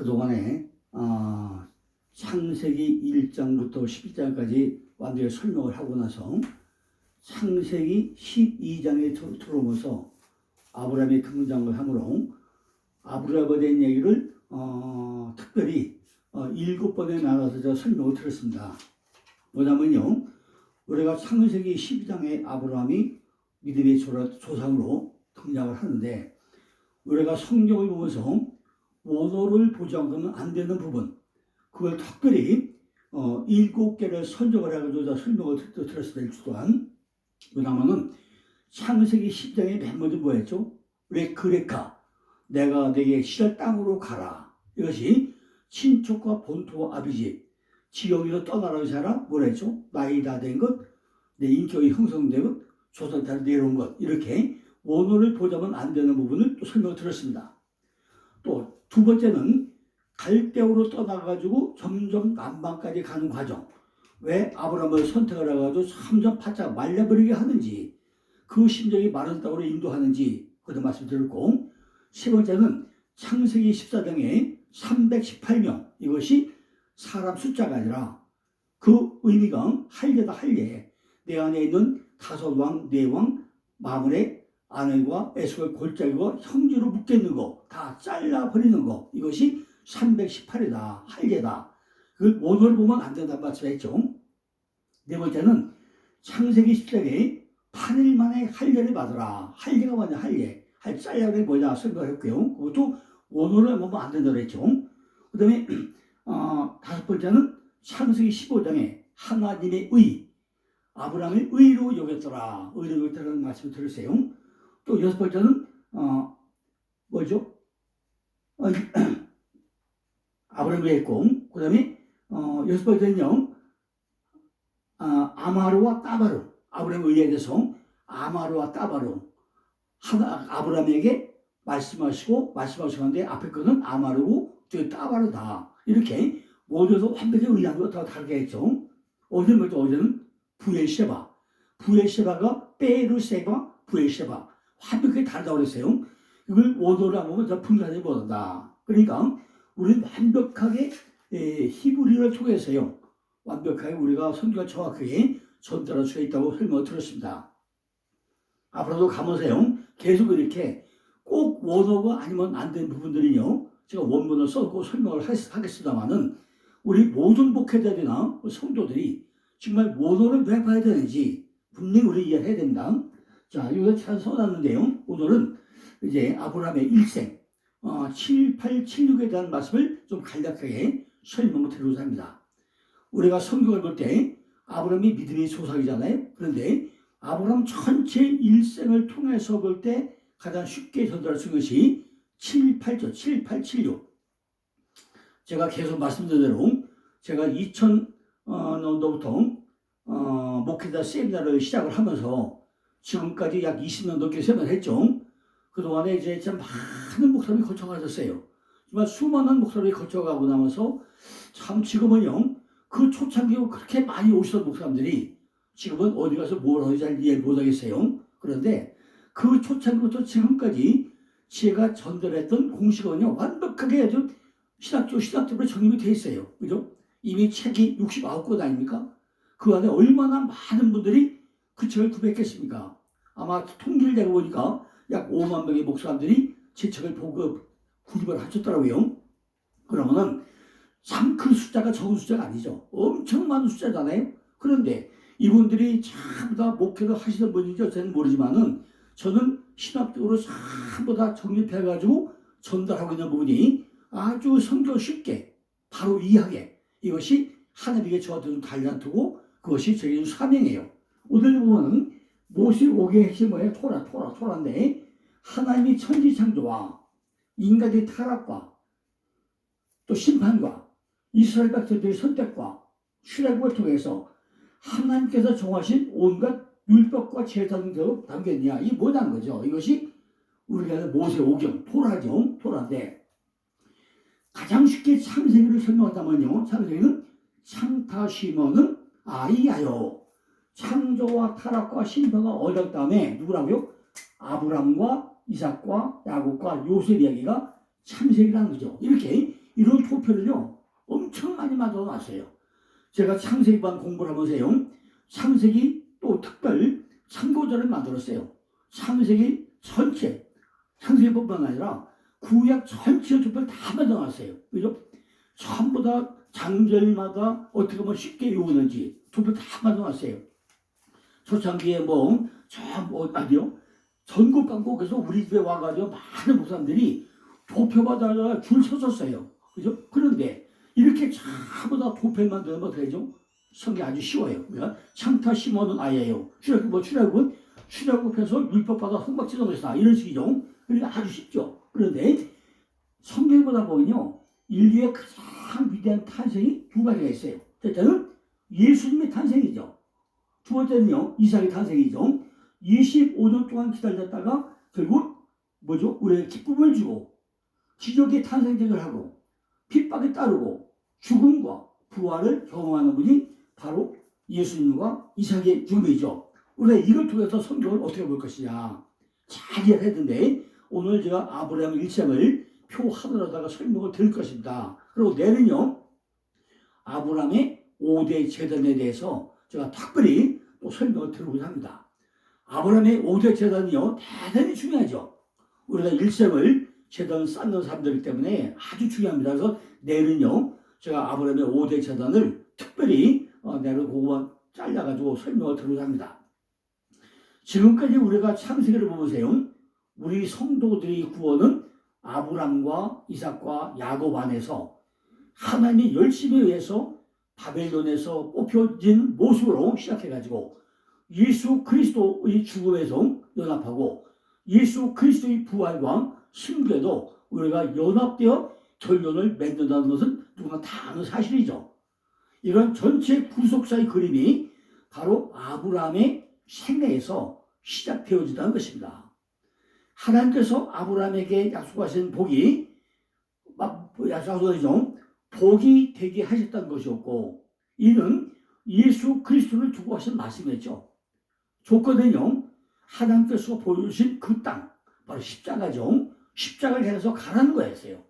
그동안에 창세기 1장부터 12장까지 완전히 설명을 하고 나서 창세기 12장에 들어오면서 아브라함이 등장을 하므로 아브라함에 대한 얘기를 특별히 7번에 나눠서 제가 설명을 드렸습니다. 뭐냐면요, 우리가 창세기 12장에 아브라함이 믿음의 조상으로 등장을 하는데, 우리가 성경을 보면서 원어를 보지 않고는 안 되는 부분, 그걸 특별히 7개를 선정을 해가지고 제가 설명을 드렸습니다. 일주 동안. 뭐냐면은 창세기 10장에 맨 먼저 뭐였죠? 레크레카, 내가 내게 시랄 땅으로 가라. 이것이 친척과 본토와 아비집, 지역에서 떠나라고 하라. 뭐라 했죠? 나이 다 된 것, 내 인격이 형성된 것, 조상태로 내려온 것, 이렇게 원어를 보자면 안 되는 부분을 또 설명을 드렸습니다. 또 두 번째는 갈대우로 떠나가지고 점점 남방까지 가는 과정, 왜 아브라함을 선택을 해가지고 점점 바짝 말려버리게 하는지, 그 심정이 마른 땅으로 인도하는지 그것도 말씀드렸고, 세 번째는 창세기 14장에 318명, 이것이 사람 숫자가 아니라 그 의미가 할례다. 할례, 내 안에 있는 다섯 왕, 네 왕, 마물의 아내와 에스겔 골짜기와 형제로 묶여있는 거 다 잘라버리는 거, 이것이 318이다. 할례다. 그걸 오늘 보면 안 된다는 말씀했죠. 네 번째는 창세기 10장에 8일 만에 할례를 받으라. 할례가 뭐냐? 할례. 잘라버린 뭐냐? 설명했고요. 그것도 오늘을 보면 안 된다고 했죠. 그 다음에 다섯 번째는 창세기 15장에 하나님의 의, 아브라함의 의로 여겼더라. 의로 여겼더라는 말씀을 들으세요. 또 여섯 번째는 뭐죠? 아브라함이 했고, 그 다음에 여섯 번째는요, 아마루와 따바루, 아브라함에 의해서 아마루와 따바루, 아브라함에게 말씀하시는데 앞에 거는 아마루고 뒤에 따바루다. 이렇게 모두에서 완벽히 의한 거 다 다르게 했죠. 어제는 뭐죠? 어제는 부엘셰바가 베르세바, 부엘셰바, 완벽히 다르다고 그랬어요. 이걸 원어로 하면 더 분간이 못한다. 그러니까 우리는 완벽하게 히브리어를 통해서요, 완벽하게 우리가 성경을 정확하게 전달할 수가 있다고 설명을 들었습니다. 앞으로도 가면서요, 계속 이렇게 꼭 원어가 아니면 안 되는 부분들은요, 제가 원문을 써고 설명을 하겠습니다만은, 우리 모든 목회자들이나 성도들이 정말 원어를 왜 봐야 되는지 분명히 우리 이해해야 된다. 자, 이거 잘 써놨는데요, 오늘은 이제 아브라함의 일생 7876에 대한 말씀을 좀 간략하게 설명을 드리고자 합니다. 우리가 성경을 볼 때 아브라함이 믿음의 조상이잖아요. 그런데 아브라함 전체 일생을 통해서 볼 때 가장 쉽게 전달할 수 있는 것이 78죠. 7876. 제가 계속 말씀드린 대로 제가 2000년도부터 목회자 세미나를 시작을 하면서 지금까지 약 20년 넘게 세미나를 했죠. 그동안에 이제 참 많은 목사님이 거쳐가셨어요. 정말 수많은 목사님이 거쳐가고 나면서 참 지금은요, 그 초창기에 그렇게 많이 오시던 목사님들이 지금은 어디 가서 뭘 하는지 잘 이해를 못하겠어요. 그런데 그 초창기부터 지금까지 제가 전달했던 공식은요, 완벽하게 아주 신학적으로 정립이 되어 있어요. 그죠? 이미 책이 69권 아닙니까? 그 안에 얼마나 많은 분들이 그 책을 구매했겠습니까? 아마 통계를 내가 보니까 약 5만 명의 목사님들이 제 책을 구입을 하셨더라고요. 그러면은 참 그 숫자가 적은 숫자가 아니죠. 엄청 많은 숫자잖아요. 그런데 이분들이 전부 다 목회를 하시는 분인지 어쨌든 모르지만은, 저는 신학적으로 전부 다 정립해가지고 전달하고 있는 부분이 아주 성경 쉽게 바로 이해하게, 이것이 하나님께 저한테 좀 달란트고 그것이 저희 사명이에요. 오늘 보면은 모세오경의 핵심이 뭐예요? 토라인데, 하나님이 천지창조와 인간의 타락과 또 심판과 이스라엘 백성들의 선택과 출애굽을 통해서 하나님께서 정하신 온갖 율법과 제사들도 담겼냐, 이게 뭐냐는 거죠. 이것이 우리가 모세오경, 토라인데, 가장 쉽게 창세기를 설명한다면요, 창세기는 창타시모는 아이야요, 창조와 타락과 심판과 어렸 다음에 누구라고요? 아브람과 이삭과 야곱과 요셉 이야기가 창세기라는 거죠. 이렇게 이런 도표를요 엄청 많이 만들어 놨어요. 제가 창세기반 공부를 하면서요 창세기 또 특별 참고자를 만들었어요. 창세기 전체, 창세기뿐만 아니라 구약 전체 도표를 다 만들어 놨어요. 그죠? 전부 다 장절마다 어떻게 보면 쉽게 외우는지 도표를 다 만들어 놨어요. 초창기에 어디요? 전국 광고에서 우리 집에 와가지고 많은 목사님들이 도표받아 줄 섰었어요. 그죠? 그런데 이렇게 전부 다 도표를 만들면 어떻게 되죠? 성경이 아주 쉬워요. 창타 심어놓은 아이예요. 출애굽해서 율법받아 흠박지는 것이다. 이런 식이죠. 그러니까 아주 쉽죠. 그런데 성경보다 보면요. 인류의 가장 위대한 탄생이 두 가지가 있어요. 첫째는 예수님의 탄생이죠. 두 번째는요. 이삭의 탄생이죠. 25년 동안 기다렸다가 결국 우리에게 기쁨을 주고 기적의 탄생적을 하고 핍박에 따르고 죽음과 부활을 경험하는 분이 바로 예수님과 이삭의 죽음이죠. 우리가 이걸 통해서 성경을 어떻게 볼 것이냐 잘 이해해야 되는데 오늘 제가 아브라함 일생을 표하늘에다가 설명을 드릴 것입니다. 그리고 내일은요 아브라함의 5대 제단에 대해서 제가 특별히 또 설명을 드리고자 합니다. 아브라함의 5대 제단이요 대단히 중요하죠. 우리가 일생을 제단 쌓는 사람들이기 때문에 아주 중요합니다. 그래서 내일은요 제가 아브라함의 5대 제단을 특별히 내일 그거만 잘라가지고 설명을 드리고자 합니다. 지금까지 우리가 창세기를 보세요. 우리 성도들의 구원은 아브람과 이삭과 야곱 안에서 하나님의 열심에 의해서 바벨론에서 뽑혀진 모습으로 시작해가지고 예수 그리스도의 죽음에서 연합하고 예수 그리스도의 부활과 승계도 우리가 연합되어 결론을 맺는다는 것은 누구나 다 아는 사실이죠. 이런 전체 구속사의 그림이 바로 아브라함의 생애에서 시작되어진다는 것입니다. 하나님께서 아브라함에게 약속하신 복이 복이 되게 하셨다는 것이었고 이는 예수 그리스도를 두고 하신 말씀이었죠. 조건은요 하나님께서 보여주신 그 땅 바로 십자가죠. 십자가를 해서 가라는 거였어요.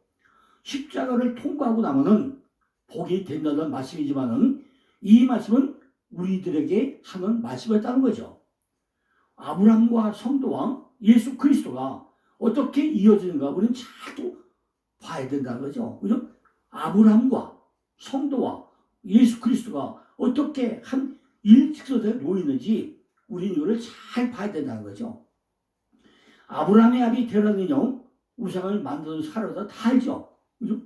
십자가를 통과하고 나면은 복이 된다는 말씀이지만은 이 말씀은 우리들에게 하는 말씀이었다는 거죠. 아브라함과 성도와 예수 그리스도가 어떻게 이어지는가 우리는 잘 또 봐야 된다는 거죠. 그죠? 아브라함과 성도와 예수 그리스도가 어떻게 한 일직선에 놓이는지 우리는 이걸 잘 봐야 된다는 거죠. 아브라함의 아비 데라는요 우상을 만드는 사람이다 다 알죠.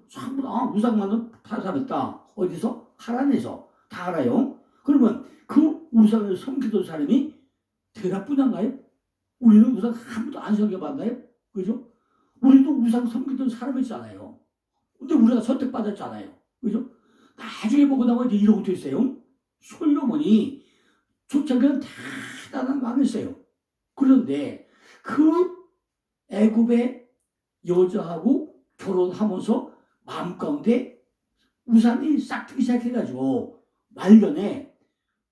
전부 다 우상 만드는 사람이다. 어디서? 하란에서 다 알아요. 그러면 그 우상을 섬기던 사람이 데라뿐인가요? 우리는 우상 한 번도 안 섬겨봤나요? 그죠? 우리도 우상 섬기던 사람이잖아요. 근데 우리가 선택받았잖아요. 그죠? 나중에 보고 나면 이제 이러고 있어요. 솔로몬이 초창기는 대단한 왕이었어요. 그런데 그 애굽의 여자하고 결혼하면서 마음 가운데 우상이 싹 트기 시작해가지고 말년에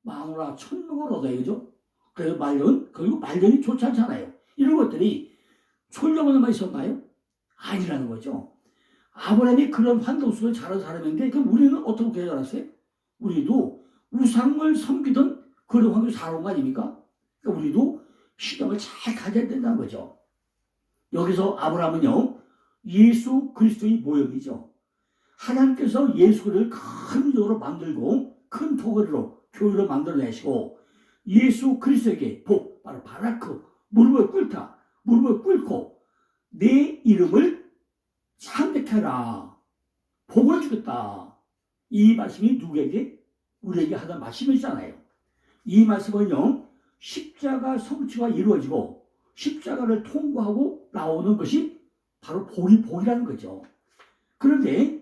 마누라 천명을 얻어요. 그죠? 그래서 그리고 말년이 좋지 않잖아요. 이런 것들이 솔로몬에만 있었나요? 아니라는 거죠. 아브라함이 그런 환경 속에 자란 사람인데 그럼 우리는 어떻게 자랐어요? 우리도 우상을 섬기던 그런 환경에 살아온 거 아닙니까? 그러니까 우리도 신앙을 잘 가져야 된다는 거죠. 여기서 아브라함은요 예수 그리스도의 모형이죠. 하나님께서 예수 그리스도를 큰 영으로 만들고 큰 토거리로 교회로 만들어내시고 예수 그리스도에게 바로 바라크 무릎을 꿇고 내 이름을 창백해라 복을 주겠다. 이 말씀이 누구에게? 우리에게 하던 말씀이잖아요. 이 말씀은요 십자가 성취가 이루어지고 십자가를 통과하고 나오는 것이 바로 복이라는 거죠. 그런데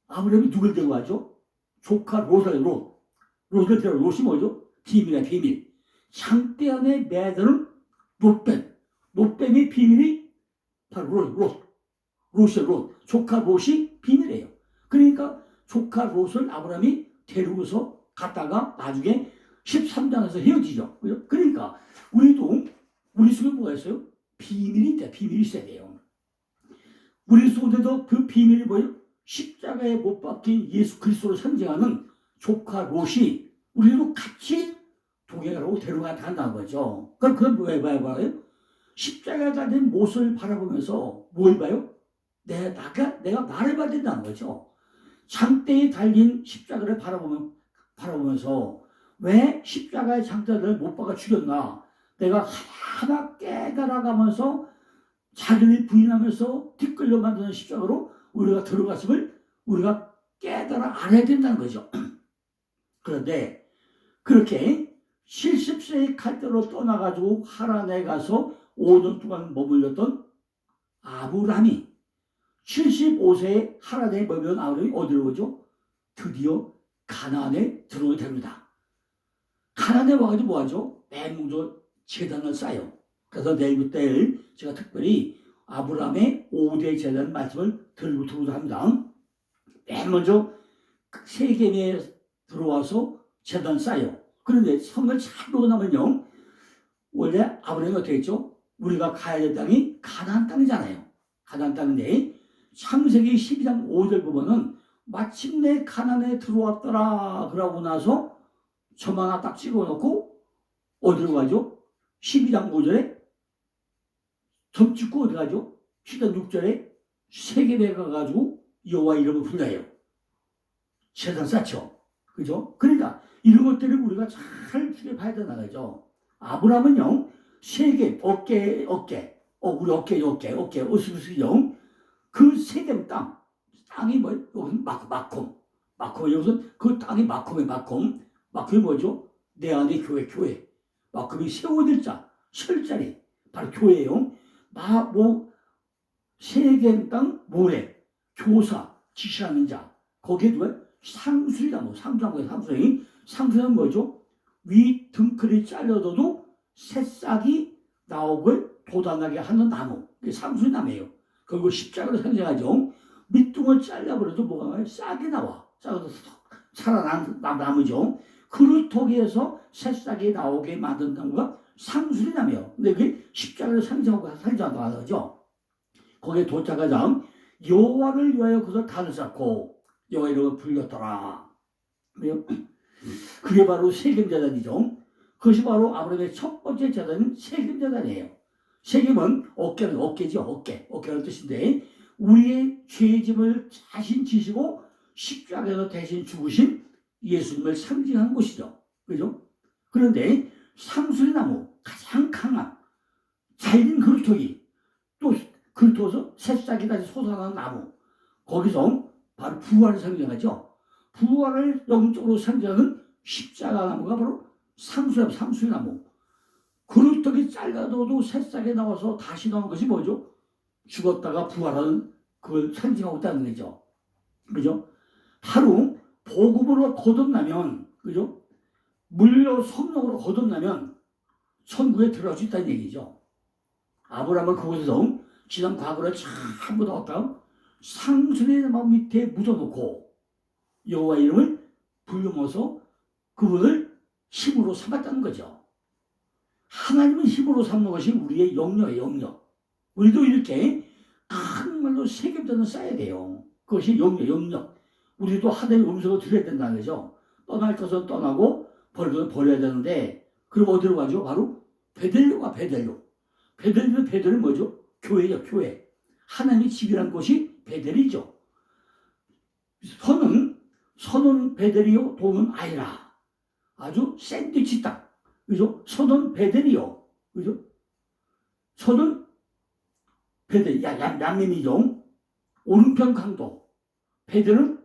아브라함이 누굴 데리고 가죠? 조카 롯을 데리고 롯이 뭐죠? 비밀이야 비밀. 장대 안에 매드는 롯뱀의 비밀이 바로 롯. 조카 롯이 비밀이에요. 그러니까 조카 롯을 아브라함이 데리고서 갔다가 나중에 13장에서 헤어지죠. 그러니까 우리 속에 뭐가 있어요? 비밀이 있어야 돼요. 우리 속에도 그 비밀이 뭐예요? 십자가에 못 박힌 예수 그리스도를 상징하는 조카 롯이 우리도 같이 동행하고 데려간다는 거죠. 그럼 그건 왜 봐요? 십자가에 달린 못을 바라보면서 뭘 봐요? 내가 나를 봐야 된다는 거죠. 장대에 달린 십자가를 바라보면서 왜 십자가의 장대를 못 박아 죽였나? 내가 하나 깨달아가면서 자기를 부인하면서 뒤끌려 만드는 십자가로 우리가 들어갔음을 우리가 깨달아 알아야 된다는 거죠. 그런데 그렇게 70세의 갈대로 떠나가지고 하란에 가서 5년 동안 머물렀던 아브라함이 75세에 하란에 머무른 아브라함이 어디로 오죠? 드디어 가나안에 들어오게 됩니다. 가나안에 와가지고 뭐하죠? 맨 먼저 제단을 쌓아요. 그래서 내일부터 제가 특별히 아브라함의 5대 제단 말씀을 들고자 합니다. 맨 먼저 세겜에 들어와서 제단 쌓아요. 그런데 성을 잘 보고 나면요, 원래 아브라함이 어떻게 했죠? 우리가 가야 될 땅이 가나안 땅이잖아요. 가나안 땅인데 창세기 12장 5절 보면은 마침내 가나안에 들어왔더라 그러고 나서 점 하나 딱 찍어놓고 어디로 가죠? 12장 5절에 점 찍고 어디 가죠? 12장 6절에 세겜에 가가지고 여호와 이름을 불러요. 제단 쌓죠. 그죠? 그러니까 이런 것들을 우리가 잘 주의봐야 되는 거죠. 아브라함은요, 세겜, 우리 어깨, 어스스요. 그 세겜 땅이 뭐, 여기는 마콤, 여기서 그 땅이 마콤이 뭐죠? 내 안에 교회. 마콤이 세워질 자, 설자리, 바로 교회예요. 세겜 땅 모래, 교사, 지시하는 자, 거기에 누가 상수리나무, 상수리는 뭐죠? 위 등클이 잘려도 새싹이 나오고 돋아나게 하는 나무, 그게 상수리나무예요. 그리고 십자가로 상징하죠. 밑둥을 잘라버려도 뭐가 나요? 싹이 나와. 싹에서 살아난 나무죠. 그루터기에서 새싹이 나오게 만든 나무가 상수리나무예요. 근데 그게 십자가를 상징한다고 하죠. 거기에 도착하자 여호와를 위하여 그것을 단을 쌓고 여호와 이름을 불렸더라. 그게 바로 세겜제단이죠. 그것이 바로 아브라함의 첫 번째 제단은 세겜제단이에요. 세겜은 어깨라는 뜻인데 우리의 죄짐을 자신 지시고 십자가에서 대신 죽으신 예수님을 상징하는 곳이죠. 그죠? 그런데 상수리나무, 가장 강한 잘린 그루터기, 또 그루터에서 새싹이 다시 솟아나는 나무, 거기서 바로 부활을 상징하죠. 부활을 영적으로 상징하는 십자가 나무가 바로 상수리나무. 그루터기 잘라도 새싹이 나와서 다시 나온 것이 뭐죠? 죽었다가 부활하는 그걸 상징하고 있다는 거죠. 그죠? 바로 복음으로 거듭나면, 그죠? 물려 성령으로 거듭나면 천국에 들어갈 수 있다는 얘기죠. 아브라함은 그곳에서 지난 과거를 전부 다 얻다가 상수리나무 밑에 묻어놓고 여호와 이름을 불러모서 그분을 힘으로 삼았다는 거죠. 하나님은 힘으로 삼는 것이 우리의 영역. 우리도 이렇게 큰 말로 세겜자는 쌓아야 돼요. 그것이 영역. 우리도 하나님의 음성을 들어야 된다는 거죠. 떠날 것은 떠나고 버릴 것은 버려야 되는데, 그럼 어디로 가죠? 바로 베델은 뭐죠? 교회죠, 교회. 하나님의 집이란 곳이 베델이죠. 선은 베델이요, 동은 아이라. 아주 샌드위치 땅. 그죠? 선은 베델이요. 그죠? 선은 베델, 양림이죠. 오른편 강도. 베델은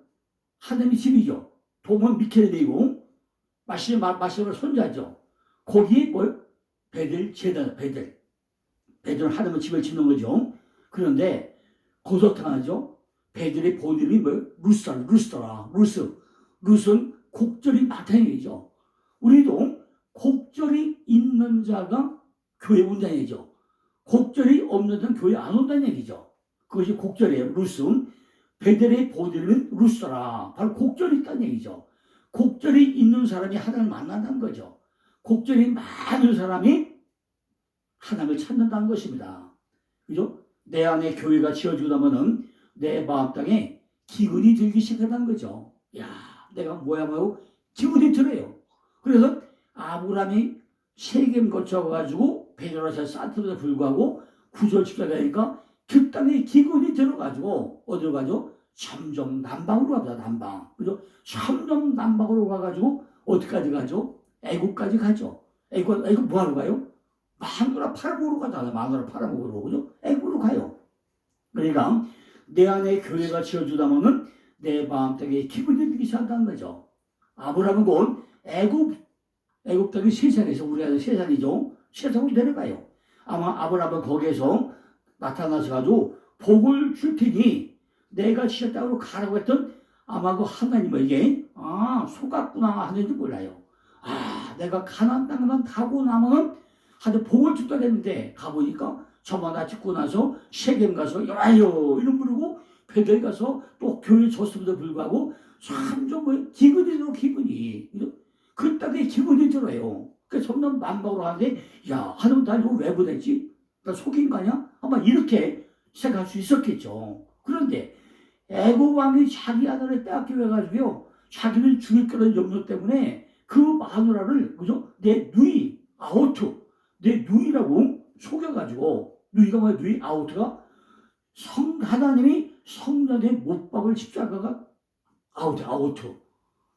하나님의 집이죠. 동은 미켈레이고, 마시멜 손자죠. 거기에 베델 제단, 베델은 하나님의 집을 짓는 거죠. 그런데 거기서 어떡하죠? 베델의 본이름이 루스는 곡절이 많다는 얘기죠. 우리도 곡절이 있는 자가 교회 온다는 얘기죠. 곡절이 없는 자는 교회 안 온다는 얘기죠. 그것이 곡절이에요. 베델의 본이름은 루스라. 바로 곡절이 있다는 얘기죠. 곡절이 있는 사람이 하나님을 만난다는 거죠. 곡절이 많은 사람이 하나님을 찾는다는 것입니다. 그죠? 내 안에 교회가 지어지고 나면은 내 마음 땅에 기근이 들기 시작하는 거죠. 야, 내가 뭐야 뭐고 기분이 들어요. 그래서 아브라함이 세겜 거쳐가지고 베드로사 산트에도 불구하고 구절시켜야 되니까 그 땅에 기근이 들어가지고 어디로 가죠? 점점 남방으로 갑니다. 남방. 그죠? 점점 남방으로 가가지고 어디까지 가죠? 애국까지 가죠. 애국 뭐하러 가요? 마누라 팔아먹으러 가잖아요. 마누라 팔아먹으러. 그죠? 애국으로 가요. 그러니까 내 안에 교회가 지어주다면은 내 마음 땅에 기분이 들기 시작한다는 거죠. 아브라함은 곧 애국 땅이 세상에서 우리가 세상이죠. 세상으로 내려가요. 아마 아브라함은 거기에서 나타나서 가지고 복을 줄 테니 내가 지하 땅으로 가라고 했던 아마 그 하나님에게 속았구나 하는지 몰라요. 내가 가나안 땅만 가고 나면은 하여튼 복을 준다 했는데 가보니까 저마다 짓고 나서 세겜 가서 여와요 이름 부르고 베델 가서 또 교회 줬음에도 불구하고 점점 뭐 기근이 들어 기근이 그 땅에 기분이 들어요. 그래서 점점 만박으로 하는데 야 하나님 나 이거 왜 보냈지? 나 속인 거 아니야? 아마 이렇게 생각할 수 있었겠죠. 그런데 애국 왕이 자기 아들을 빼앗겨가지고요 자기를 죽일 거라는 염려 때문에 그 마누라를 그죠? 내 누이 아우트 내 누이라고 속여가지고 누이가 뭐야 누이 아우트가 하나님이 성전에 못 박을 십자가가 아우트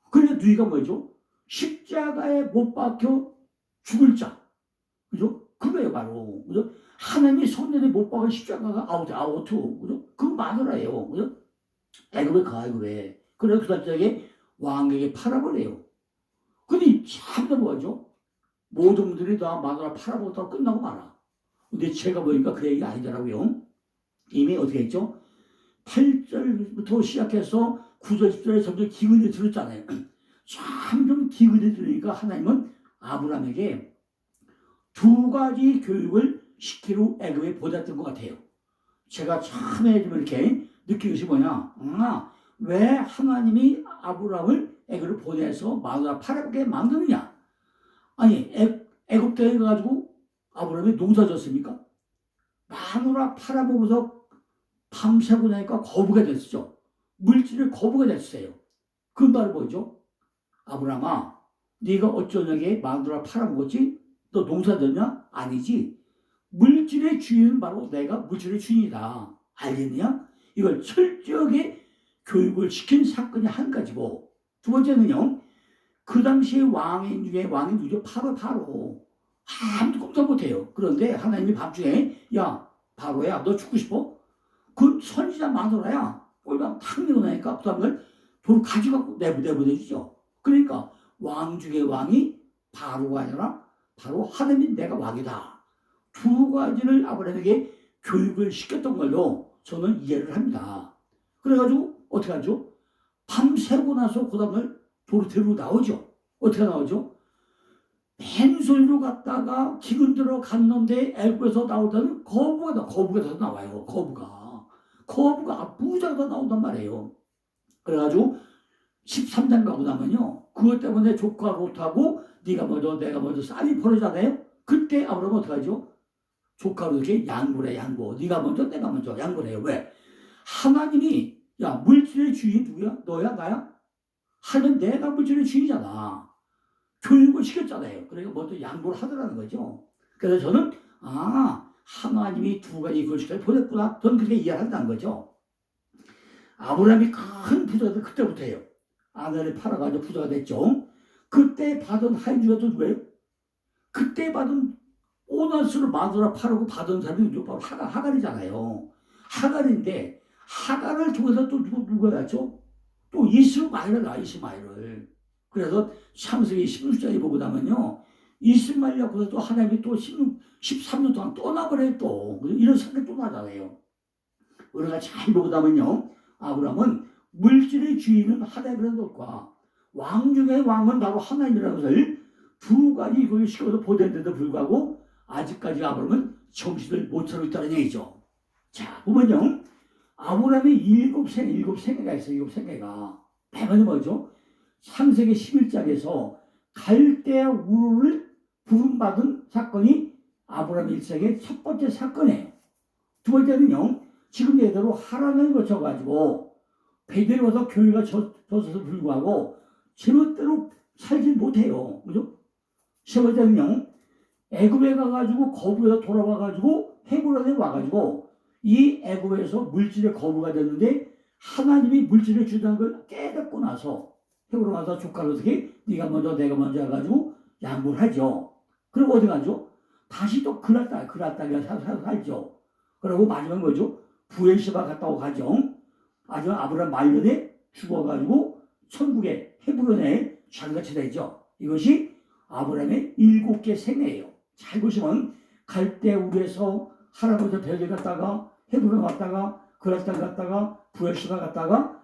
그러니까 누이가 뭐죠? 십자가에 못 박혀 죽을 자. 그죠? 그거예요, 바로. 그죠? 하나님이 성전에 못 박은 십자가가 아우트. 그죠? 그거 마누라예요. 그죠? 애굽에 애굽에. 그래서 그 남자에게 왕에게 팔아버려요. 근데 참다 뭐죠? 모든 분들이 다 마누라 팔아먹었다고 끝나고 말아. 근데 제가 보니까 그 얘기가 아니더라고요. 이미 어떻게 했죠? 8절부터 시작해서 9절, 10절에 점점 기운이 들었잖아요. 점점 기근이 들으니까 하나님은 아브라함에게 두 가지 교육을 시키로 애굽에 보냈던 것 같아요. 제가 처음에 좀 이렇게 느낀 것이 뭐냐? 왜 하나님이 아브라함을 애굽으로 보내서 마누라 팔아먹게 만드느냐? 아니 애굽 땅에 가지고 아브라함이 농사 졌습니까? 마누라 팔아먹어서 밤새고 나니까 거부가 됐었죠. 물질을 거부가 됐어요. 그 말은 뭐죠? 아브라함아, 네가 어쩌냐게 마누라 팔아먹었지? 너 농사졌냐? 아니지. 물질의 주인은 바로 내가 물질의 주인이다. 알겠느냐? 이걸 철저하게 교육을 시킨 사건이 한 가지고 두 번째는요. 그 당시에 왕인 중에 왕이 누구죠? 바로 아무도 꼼짝 못해요. 그런데 하나님이 밤중에 야 바로야 너 죽고 싶어? 그 선지자 마누라야 꼴방 탁 내려놓으니까 그 다음날 돌 가져가고 내보내주죠. 그러니까 왕 중의 왕이 바로가 아니라 바로 하나님 내가 왕이다. 두 가지를 아브라함에게 교육을 시켰던 걸로 저는 이해를 합니다. 그래가지고 어떻게 하죠? 밤새고 나서 그 다음날 도로 데리고 나오죠. 어떻게 나오죠? 맨손으로 갔다가 기근 들어 갔는데 애굽에서 나오다는 거부가 더 나와요. 거부가 부자가 나온단 말이에요. 그래가지고 13장 가고 나면요. 그것 때문에 조카 롯하고 네가 먼저 내가 먼저 싸움이 벌어지잖아요. 그때 아브라함은 어떻게 하죠? 조카로 이렇게 양보를 해. 네가 먼저 내가 먼저 양보를 해요. 왜? 하나님이 야 물질의 주인이 누구야? 너야 나야? 하면 내가 물질의 주인이잖아. 교육을 시켰잖아요. 그러니까 먼저 양보를 하더라는 거죠. 그래서 저는 하나님이 두 가지 교육을 보냈구나. 저는 그렇게 이해를 한다는 거죠. 아브라함이 큰 부자가 그때부터예요. 아내를 팔아가지고 부자가 됐죠. 그때 받은 하인주가 또 누구예요? 그때 받은 오나스를 마누라 팔고 받은 사람이 바로 하갈이잖아요. 하갈인데 하갈을 통해서 또 누구였죠? 또 이스마엘을. 그래서 창세기 16장에 보고 나면요. 이스마엘이라고 또 하나님이 또 13년 동안 떠나버려요 또. 이런 생각이 또 나잖아요. 우리가 잘 보고 나면요. 아브라함은 물질의 주인은 하나님이라는 것과 왕 중의 왕은 바로 하나님이라는 것을 두 가지 이걸 시켜서 보냈는데도 불구하고 아직까지 아브라함은 정신을 못 차리고 있다는 얘기죠. 자, 보면요. 아브라함이 일곱 생애가 있어요. 일곱 생애가. 대만이 뭐죠? 창세기 11장에서 갈대아 우르를 부름받은 사건이 아브라함 일생의 첫 번째 사건이에요. 두 번째는요. 지금 예대로 하란을 거쳐가지고 베델에 와서 교회가 졌어서 불구하고 제멋대로 살지 못해요. 그죠? 세 번째는요, 애굽에 가가지고 거부에서 돌아와가지고 헤브론에 와가지고 이 애굽에서 물질의 거부가 됐는데 하나님이 물질을 주다는 걸 깨닫고 나서 헤브론 와서 조카를 어떻게 네가 먼저 내가 먼저 해가지고 양보를 하죠. 그리고 어디 가죠? 다시 또 그랄다가 살죠. 그리고 마지막 뭐죠? 부엘시바 갔다고 가죠. 아주 아브라함 말년에 죽어가지고 천국의 헤브론에 자기가 지내죠. 이것이 아브라함의 7개 생애예요. 잘 보시면 갈대우르에서 할아버지 벨에 갔다가 헤브론 갔다가 그랄단 갔다가 부엘시바 갔다가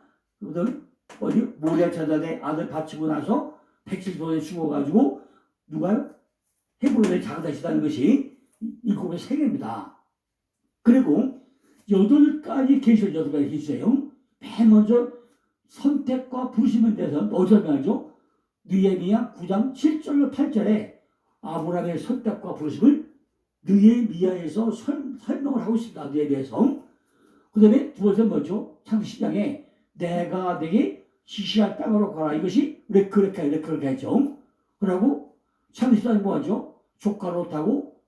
어디 모리아 자단에 아들 바치고 나서 170년에 죽어가지고 누가요? 헤브론에 장사시다는 것이 7개 생애입니다. 그리고 8가지 계시를 8가지 계시예요. 맨 먼저 선택과 부르심에 대해서 어디서 명하죠? 느헤미야 9장 7절로 8절에 아브라함의 선택과 부르심을 느헤미야에서 설명을 하고 있습니다. 느헤미야에서. 그 다음에 두 번째 뭐죠? 창세기 10장에 내가 내게 지시할 땅으로 가라. 이것이 그렇게 했죠. 그러고 창세기 10장에 뭐하죠? 조카로 타고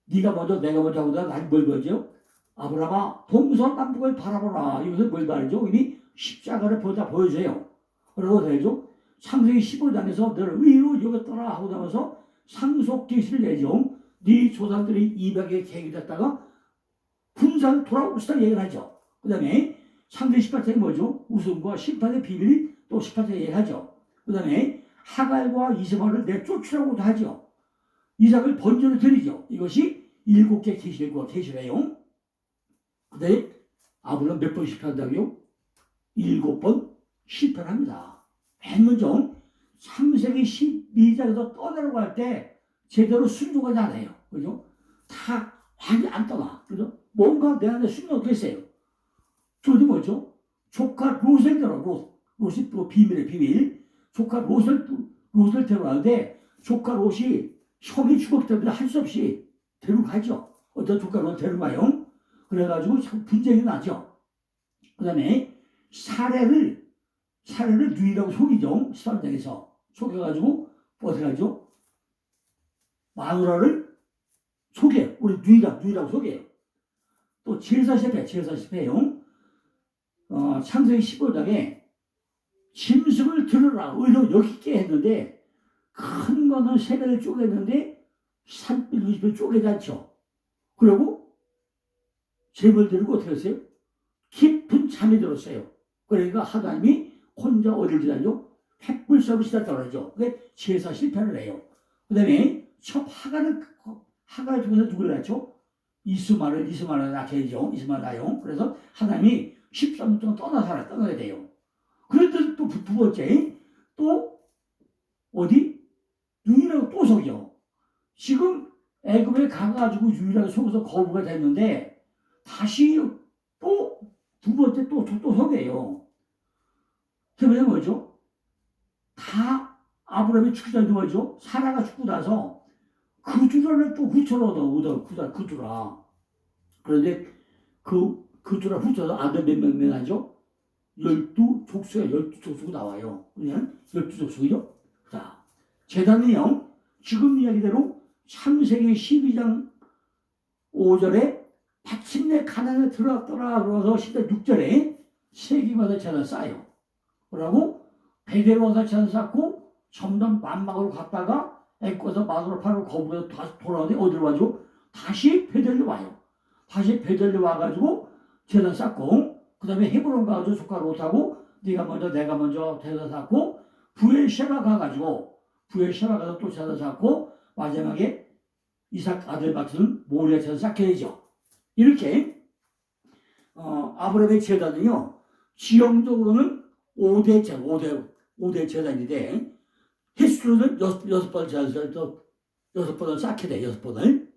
네가 먼저 내가 먼저 하고다 난 뭘 보죠? 아브라함아 동서남북을 바라보라. 이것은 뭘 말이죠? 이미 십자가를 보여줘요. 그러고 되죠? 창세기 15장에서 너를 의로 여겼더라 하고 나면서 상속 계시를 내죠. 네 조상들이 200의 계획이 됐다가 분산 돌아오고 싶다는 얘기를 하죠. 그 다음에 창세기 18장이 뭐죠? 우승과 심판의 비밀이 또 18장에 얘기하죠. 그 다음에 하갈과 이스마엘을 내쫓으라고도 하죠. 이삭을 번제로 드리죠. 이것이 7개 계시래요. 그 다음에 아브라함 몇 번 실패한다고요? 7번 실패를 합니다. 맨 먼저 창세기 12장에서 떠나려고 할 때 제대로 순종하지 않아요. 그죠? 다 완전히 안 떠나. 그죠? 뭔가 내 안에 순종하게 했어요. 둘이 뭐죠? 조카 롯을 롯이 또 비밀의 비밀. 조카 롯을 데려가는데 조카 롯이 형이 죽었기 때문에 할 수 없이 데려가죠. 어떤 조카 롯을 데려가요. 그래가지고 분쟁이 나죠. 그 다음에 사례를 누이라고 속이죠. 13장에서 속여가지고 어떻게 하죠? 마누라를 속여요. 우리 누이라고 속여요. 또 제사 실패해요. 창세기 15장에 짐승을 들으라 의로 여기게 했는데 큰 거는 3배를 쪼갰는데 산불 20배 쪼개지 않죠. 그리고 재물 들고 어떻게 했어요? 깊은 잠이 들었어요. 그러니까 하나님이 혼자 어딜 지나죠? 횃불 싸움을 시작했다고 하죠. 그게 제사 실패를 해요. 그 다음에 첫 하갈을 통해서 누구를 낳죠? 이스마엘을 낳게 되죠. 이스마엘 낳아요. 그래서 하나님이 13년 동안 떠나야 돼요. 그런데 또 두 번째, 또 어디? 유일하고 또 속여. 지금 애굽에 가가지고 유일하게 속여서 거부가 됐는데 다시 또 두 번째 또 속여요. 그게 뭐죠? 다 아브라함이 죽기 전에 뭐죠? 사라가 죽고 나서 그두라를 또 후처로 얻어 그두라. 그런데 그두라 후처도 아들 몇 명 하죠? 12족수가 나와요. 그냥 12족수죠. 자, 제단은요, 지금 이야기대로 창세기 12장 5절에 마침내 가나안에 들어왔더라. 그러면서 16절에 세기마다 제단 쌓아요. 그러고 베델로 와서 제단 쌓고 점점 만막으로 갔다가 애꿔서 마누라 팔고 거부해서 다시 돌아오는데 어디로 와죠? 다시 베델로 와요. 다시 베델로 와가지고 제단 쌓고 그 다음에 헤브론 가가지고 조카 롯하고 네가 먼저 내가 먼저 제단 쌓고 부엘셰바 가가지고 부엘셰바 가서 또 제단 쌓고 마지막에 이삭 아들 바치는 모리아 제단 쌓게 되죠. 이렇게 아브라함의 제단은요 지형적으로는 5대 제단인데 횟수로는 6번 쌓게 돼. 6번을.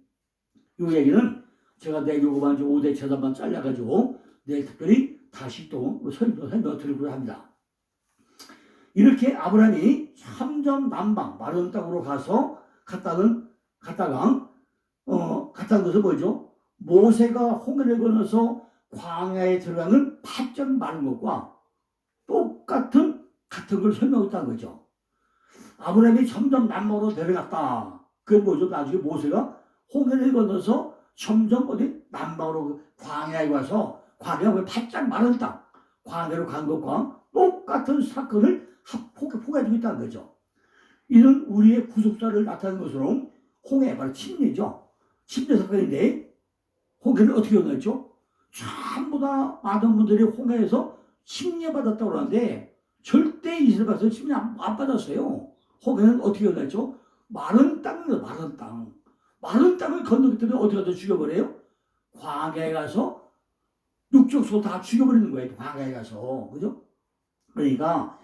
이 얘기는 제가 내일 요거만 5대 제단만 잘라가지고 내일 특별히 다시 또 설명 드리고자 합니다. 이렇게 아브라함이 3점 남방 마른 땅으로 갔다는 것은 뭐죠? 모세가 홍해를 건너서 광야에 들어가는 8점 마른 것과 같은 걸 설명했다는 거죠. 아브라함이 점점 남방으로 내려갔다. 그게 뭐죠? 나중에 모세가 홍해를 건너서 점점 어디 남방으로 광야에 와서 광야가 바짝 마른 땅, 광야로 간 것과 똑같은 사건을 포괄해주고 있다는 거죠. 이는 우리의 구속사를 나타내는 것으로 홍해, 바로 침례죠. 침례 사건인데 홍해를 어떻게 건넜죠? 전부 다 많은 분들이 홍해에서 침례받았다고 하는데 절대 이스라엘 백성 침례 안 받았어요. 홍해는 어떻게 건넜죠? 마른 땅이에요. 마른 땅. 마른 땅을 건너기 때문에 어디 가서 죽여버려요? 광야에 가서 육적소 다 죽여버리는 거예요. 광야에 가서. 그죠? 그러니까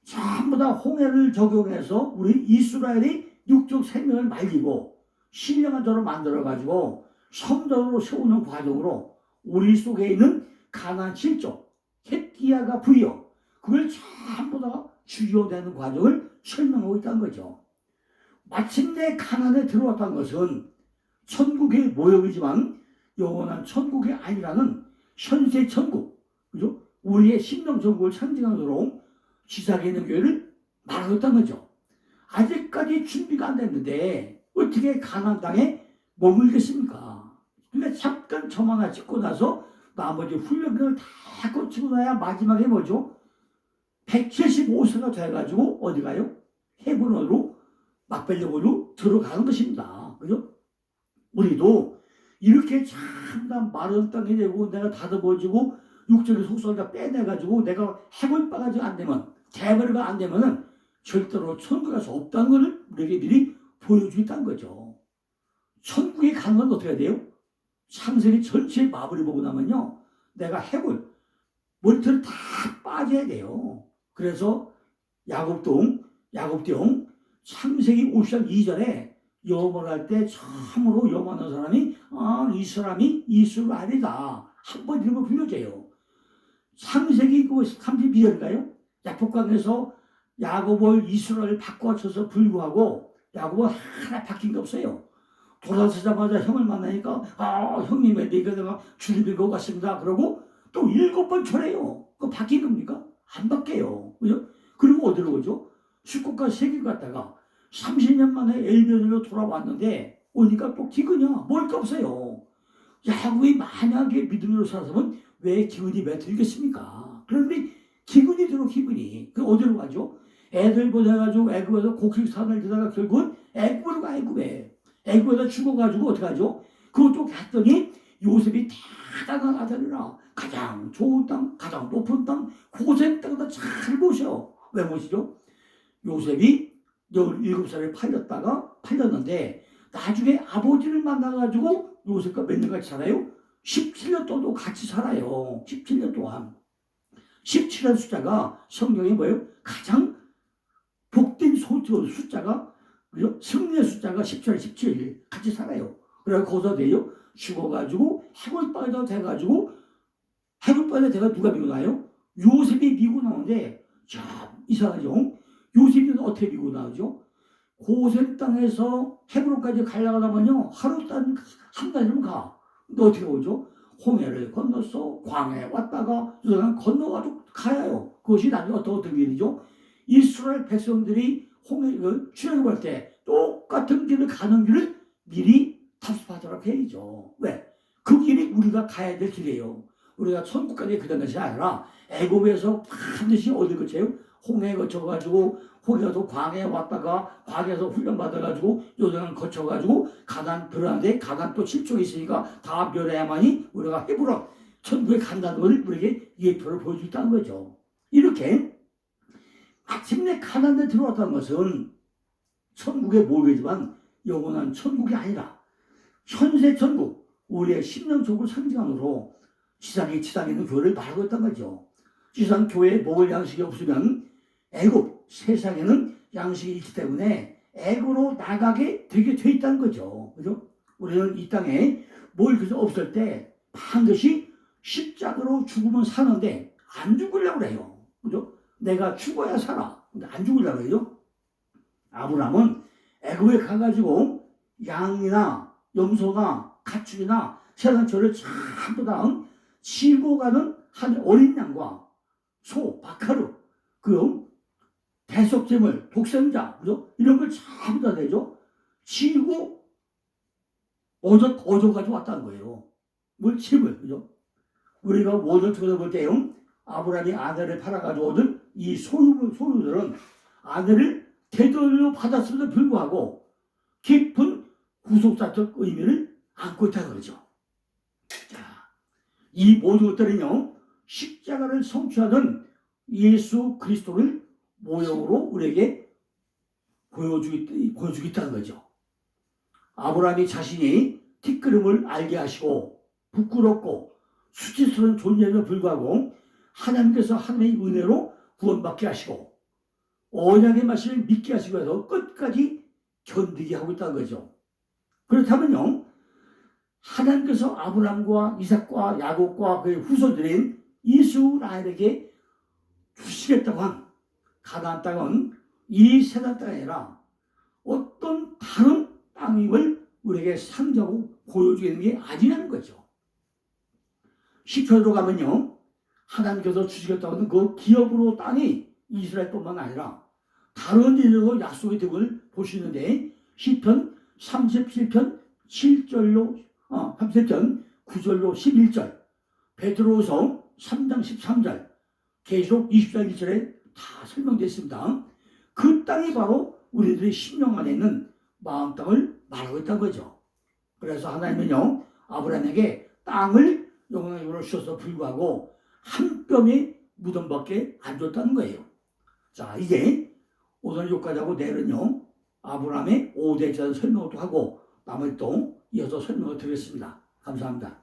전부 다 홍해를 적용해서 우리 이스라엘이 육적 생명을 말리고 신령한 자로 만들어가지고 성전으로 세우는 과정으로 우리 속에 있는 가나안 7족, 헷기야가 부여, 그걸 전부 다 죽여내는 과정을 설명하고 있다는 거죠. 마침내 가나안에 들어왔다는 것은 천국의 모형이지만 영원한 천국이 아니라는 현세 천국, 그죠? 우리의 심령 천국을 상징하도록 지상에 있는 교회를 말하겠다는 거죠. 아직까지 준비가 안 됐는데 어떻게 가나안 땅에 머물겠습니까? 그러니까 잠깐 점 하나 찍고 나서 나머지 훈련을 다 거치고 나야 마지막에 뭐죠? 175세가 돼가지고 어디 가요? 헤브론으로 막벨리고로 들어가는 것입니다. 그죠? 우리도 이렇게 참담 마른 땅이 되고 내가 다듬어지고 육적인 속성을 다 빼내가지고 내가 해볼 바가 안 되면 대벌가 안 되면은 절대로 천국에 갈 수 없다는 것을 우리에게 미리 보여주겠다는 거죠. 천국에 가는 건 어떻게 해야 돼요? 창세기 전체의 마블을 보고 나면요, 내가 해볼 머리털이 다 빠져야 돼요. 그래서 야곱동 창세기 50장 이전에 영어를 할 때 참으로 영어하는 사람이 이 사람이 이스라엘이다. 한번 이름을 불려줘요. 창세기 32절인가요? 야복강에서 야곱을 이스라엘 바꿔쳐서 불구하고 야곱은 하나 바뀐 게 없어요. 돌아서자마자 형을 만나니까 형님의 네가 내가 주님의 것 같습니다. 그러고 또 7번 초래요. 그거 바뀐 겁니까? 안 바뀌어요. 그죠? 그리고 어디로 오죠? 수국과 세계 갔다가 30년 만에 엘변으로 돌아왔는데 오니까 또 기근이야. 먹을 게 없어요. 야곱이 만약에 믿음으로 살았으면 왜 기근이 맺들겠습니까? 그런데 기근이 들어 기근이. 그 어디로 가죠? 애들 보내가지고 애굽에서 곡식산을 지다가 결국은 애굽으로 가. 애굽에서 죽어가지고 어떻게 하죠? 그것도 갔더니 요셉이 대단한 아들이라 가장 좋은 땅, 가장 높은 땅, 고생 땅에다 잘 모셔. 왜 모시죠? 요셉이 17살에 팔렸는데 나중에 아버지를 만나가지고 요셉과 몇 년 같이 살아요? 17년 동안 같이 살아요. 17년 동안. 17년 숫자가 성경에 뭐예요? 가장 복된 숫자가, 그죠? 승리의 숫자가 17, 17 같이 살아요. 그래서 거기서 돼요. 죽어가지고 해골바위가 돼가지고 해골바위가 돼가 누가 미고 나요? 요셉이 미고 나오는데 참 이상하죠. 요셉이 어떻게 미고 나오죠? 고센 땅에서 헤브론까지 가려고 하면요 하루 한 달이면 가. 근데 어떻게 오죠? 홍해를 건너서 광야에 왔다가 유다강 건너가지고 가야요. 그것이 나중에 어떤 일이죠? 이스라엘 백성들이 홍해를 출애굽할 때 똑같은 길을 가는 길을 미리 답습하도록 해야죠. 왜? 그 길이 우리가 가야 될 길이에요. 우리가 천국까지 그런 것이 아니라 애굽에서 반드시 어디 거쳐요? 홍해 거쳐가지고 홍해에서 광야에 왔다가 광야에서 훈련받아가지고 요단을 거쳐가지고 가나안 들어가는데 가나안 또 7족이 있으니까 다 멸해야만이 우리가 헤브론 천국에 간다는 것을 우리에게 예표를 보여주겠다는 거죠. 이렇게 마침내 가나안에 들어왔다는 것은 천국의 모형이지만 영원한 천국이 아니라 현세 천국, 우리의 심령 천국을 상징함으로 지상에 있는 교회를 말하고 있다는 거죠. 지상 교회에 먹을 양식이 없으면 애굽 세상에는 양식이 있기 때문에 애굽으로 나가게 되게 돼 있다는 거죠. 그죠? 우리는 이 땅에 뭘 그저 없을 때 반드시 십자가로 죽으면 사는데 안 죽으려고 그래요. 그죠? 내가 죽어야 살아. 근데 안 죽으려고 그래요. 아브라함은 애굽에 가가지고 양이나 염소나 가축이나 세상 저를 전부 다 치고 가는 한 어린 양과 소, 박하루 그 대속제물, 독생자, 그죠? 이런 걸 전부 다 내죠. 지고 얻어가지고 왔다는 거예요. 뭘 짐을, 그죠? 우리가 원을 들어볼 때요, 아브라함이 아내를 팔아가지고 얻은 이 소유들은 아내를 되돌려 받았음에도 불구하고 깊은 구속사적 의미를 안고 있다는 거죠. 자, 이 모든 것들은요, 십자가를 성취하는 예수 그리스도를 모형으로 우리에게 보여주겠다는 거죠. 아브라함이 자신이 티끌음을 알게 하시고 부끄럽고 수치스러운 존재에도 불구하고 하나님께서 하나님의 은혜로 구원받게 하시고 언약의 말씀을 믿게 하시고 해서 끝까지 견디게 하고 있다는 거죠. 그렇다면요, 하나님께서 아브라함과 이삭과 야곱과 그의 후손들인 이스라엘에게 주시겠다고 한 가나안 땅은 이 세상 땅이 아니라 어떤 다른 땅임을 우리에게 상징하고 보여주는 게 아니라는 거죠. 시편으로 가면요, 하나님께서 주시겠다고 하는 그 기업으로 땅이 이스라엘뿐만 아니라 다른 일에도 약속이 되고 볼 수 있는데, 시편 37편 7절로 37편 9절로 11절, 베드로후서 3장 13절, 계시록 20장 1절에 다 설명되어 있습니다. 그 땅이 바로 우리들의 심령 안에 있는 마음 땅을 말하고 있다는 거죠. 그래서 하나님은요, 아브라함에게 땅을 영광으로 주셔서 불구하고 한 뼘의 무덤밖에 안 줬다는 거예요. 자, 이제 오늘 여기까지 하고 내일은요, 아브라함의 5대자를 설명을 또 하고 나머지 또 이어서 설명을 드리겠습니다. 감사합니다.